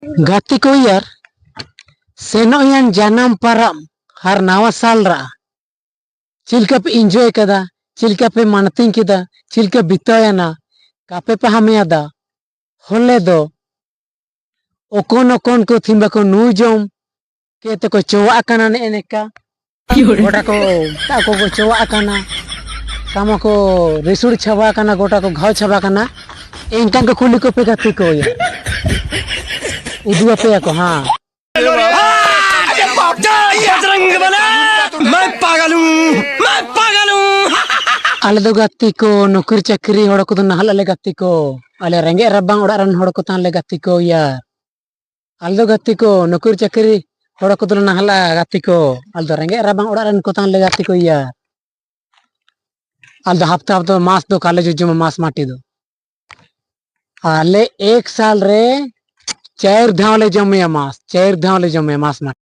गाती को यार सेनोयन जानम परम हर नवा साल रा चिलका पे एंजॉय कदा चिलका पे मानतिंग किदा चिलका बितायना कापे पे हमें अदा होले दो ओकोन ओकोन को थिम्बा को नू जोम के तो को चोवा कना ने एनेका गोटा को ताको को चोवा कना सामा को रिसुड़ छवा कना गोटा को घाव छवा कना इनका को कुली को पे गाती को यार उदुआ पे को हाँ मैं पागल हूँ आले दो गाती को नौकरी चाकरी होड़ को तो नहल आले गाती को आले रेंगे रबांग ओड़ा रन होड़ को तान ले गाती को यार आले दो गाती को नौकरी चाकरी होड़ को तो नहला गाती को आले दो रेंगे रबांग ओड़ा रन को तान ले गाती को यार आले दो हफ्ता हफ्ता मास दो काले जुजुम मास माटी दो आले एक साल रे 4 धाव ले जमे मास 4 धाव ले जमे मास माटी